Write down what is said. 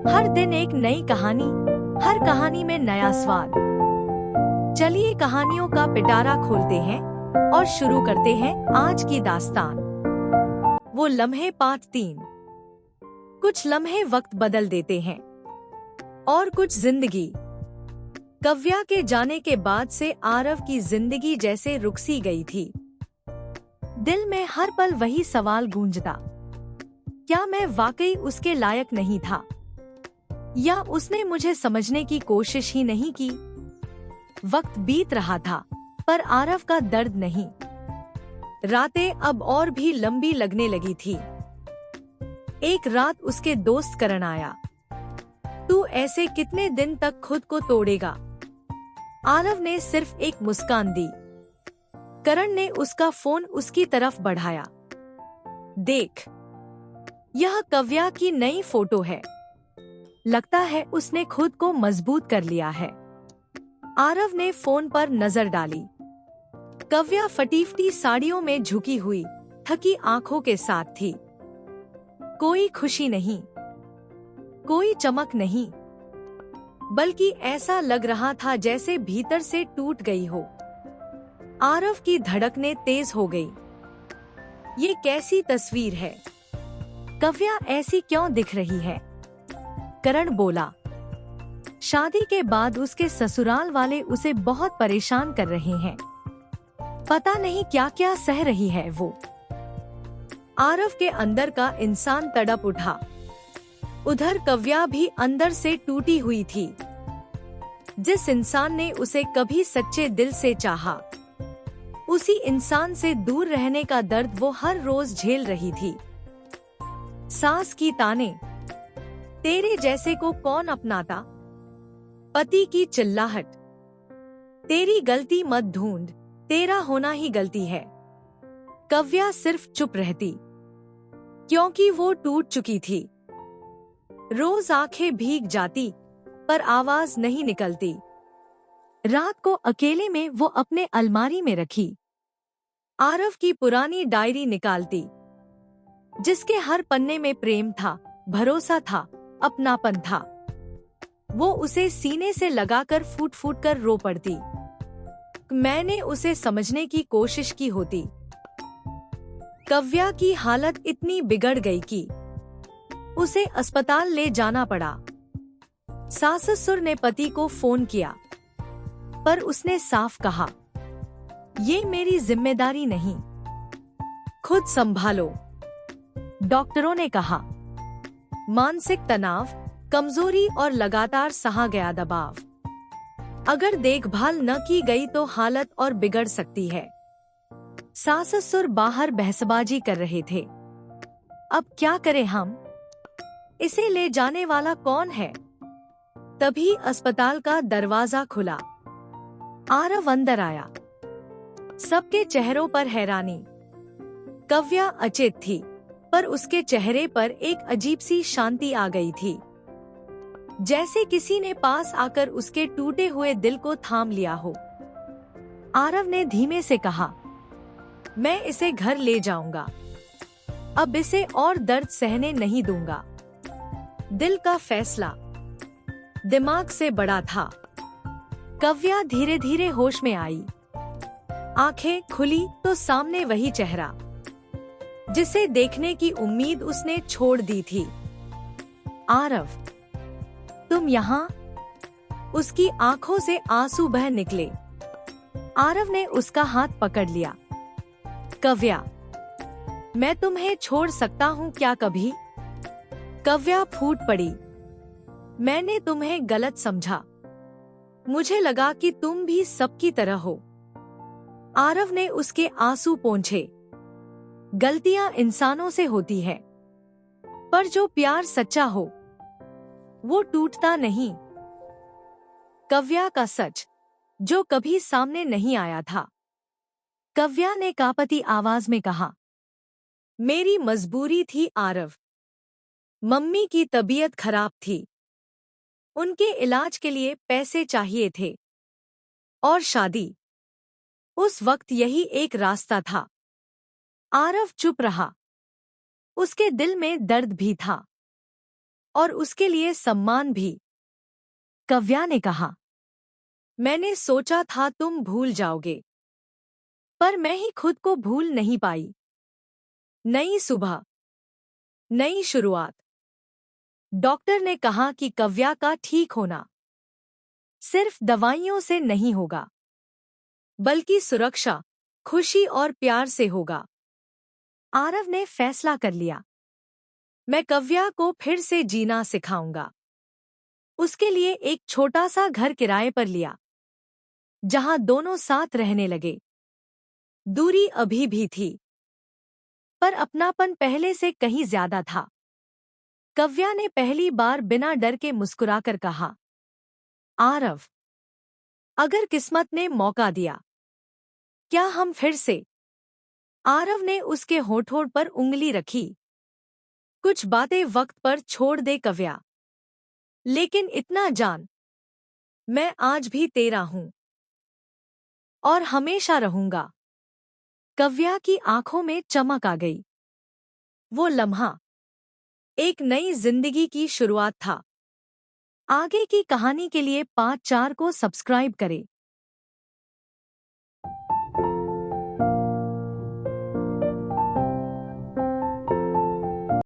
हर दिन एक नई कहानी, हर कहानी में नया स्वाद। चलिए कहानियों का पिटारा खोलते हैं और शुरू करते हैं आज की दास्तान। वो लम्हे पार्ट 3। कुछ लम्हे वक्त बदल देते हैं और कुछ जिंदगी। कव्या के जाने के बाद से आरव की जिंदगी जैसे रुक सी गई थी। दिल में हर पल वही सवाल गूंजता, क्या मैं वाकई उसके लायक नहीं था, या उसने मुझे समझने की कोशिश ही नहीं की। वक्त बीत रहा था पर आरव का दर्द नहीं। रातें अब और भी लंबी लगने लगी थी। एक रात उसके दोस्त करण आया। तू ऐसे कितने दिन तक खुद को तोड़ेगा? आरव ने सिर्फ एक मुस्कान दी। करण ने उसका फोन उसकी तरफ बढ़ाया। देख, यह कव्या की नई फोटो है। लगता है उसने खुद को मजबूत कर लिया है। आरव ने फोन पर नजर डाली। कव्या फटी-फटी साड़ियों में झुकी हुई, थकी आंखों के साथ थी। कोई खुशी नहीं, कोई चमक नहीं, बल्कि ऐसा लग रहा था जैसे भीतर से टूट गई हो। आरव की धड़कनें तेज हो गई। ये कैसी तस्वीर है? कव्या ऐसी क्यों दिख रही है? करण बोला। शादी के बाद उसके ससुराल वाले उसे बहुत परेशान कर रहे हैं। पता नहीं क्या क्या सह रही है वो। आरव के अंदर का इंसान तड़प उठा। उधर कव्या भी अंदर से टूटी हुई थी। जिस इंसान ने उसे कभी सच्चे दिल से चाहा, उसी इंसान से दूर रहने का दर्द वो हर रोज झेल रही थी। सास की ताने, तेरे जैसे को कौन अपनाता? पति की चिल्लाहट, तेरी गलती मत ढूंढ, तेरा होना ही गलती है। कव्या सिर्फ चुप रहती, क्योंकि वो टूट चुकी थी। रोज आंखें भीग जाती पर आवाज नहीं निकलती। रात को अकेले में वो अपने अलमारी में रखी आरव की पुरानी डायरी निकालती, जिसके हर पन्ने में प्रेम था, भरोसा था, अपनापन था। वो उसे सीने से लगाकर फूट फूट कर रो पड़ती। मैंने उसे समझने की कोशिश की होती। कव्या की हालत इतनी बिगड़ गई कि उसे अस्पताल ले जाना पड़ा। सास ससुर ने पति को फोन किया, पर उसने साफ कहा, ये मेरी जिम्मेदारी नहीं, खुद संभालो। डॉक्टरों ने कहा, मानसिक तनाव, कमजोरी और लगातार सहा गया दबाव। अगर देखभाल न की गई तो हालत और बिगड़ सकती है। सास ससुर बाहर बहसबाजी कर रहे थे। अब क्या करें हम? इसे ले जाने वाला कौन है? तभी अस्पताल का दरवाजा खुला। आरव अंदर आया। सबके चेहरों पर हैरानी। कव्या अचेत थी, पर उसके चेहरे पर एक अजीब सी शांति आ गई थी, जैसे किसी ने पास आकर उसके टूटे हुए दिल को थाम लिया हो। आरव ने धीमे से कहा, मैं इसे घर ले जाऊंगा। अब इसे और दर्द सहने नहीं दूंगा। दिल का फैसला दिमाग से बड़ा था। कव्या धीरे धीरे होश में आई। आंखें खुली तो सामने वही चेहरा, जिसे देखने की उम्मीद उसने छोड़ दी थी। आरव, तुम यहाँ? उसकी आंखों से आंसू बह निकले। आरव ने उसका हाथ पकड़ लिया। कव्या, मैं तुम्हें छोड़ सकता हूँ क्या कभी? कव्या फूट पड़ी। मैंने तुम्हें गलत समझा। मुझे लगा कि तुम भी सबकी तरह हो। आरव ने उसके आंसू पोंछे। गलतियां इंसानों से होती है, पर जो प्यार सच्चा हो वो टूटता नहीं। कव्या का सच, जो कभी सामने नहीं आया था। कव्या ने कांपती आवाज में कहा, मेरी मजबूरी थी आरव। मम्मी की तबीयत खराब थी। उनके इलाज के लिए पैसे चाहिए थे, और शादी। उस वक्त यही एक रास्ता था। आरव चुप रहा। उसके दिल में दर्द भी था, और उसके लिए सम्मान भी। कव्या ने कहा, मैंने सोचा था तुम भूल जाओगे, पर मैं ही खुद को भूल नहीं पाई। नई सुबह, नई शुरुआत। डॉक्टर ने कहा कि कव्या का ठीक होना सिर्फ दवाइयों से नहीं होगा, बल्कि सुरक्षा, खुशी और प्यार से होगा। आरव ने फैसला कर लिया, मैं कव्या को फिर से जीना सिखाऊंगा। उसके लिए एक छोटा सा घर किराए पर लिया, जहां दोनों साथ रहने लगे। दूरी अभी भी थी, पर अपनापन पहले से कहीं ज्यादा था। कव्या ने पहली बार बिना डर के मुस्कुराकर कहा, आरव, अगर किस्मत ने मौका दिया, क्या हम फिर से? आरव ने उसके होठों पर उंगली रखी। कुछ बातें वक्त पर छोड़ दे कव्या, लेकिन इतना जान, मैं आज भी तेरा हूं और हमेशा रहूंगा। कव्या की आंखों में चमक आ गई। वो लम्हा एक नई जिंदगी की शुरुआत था। आगे की कहानी के लिए 5 4 को सब्सक्राइब करें।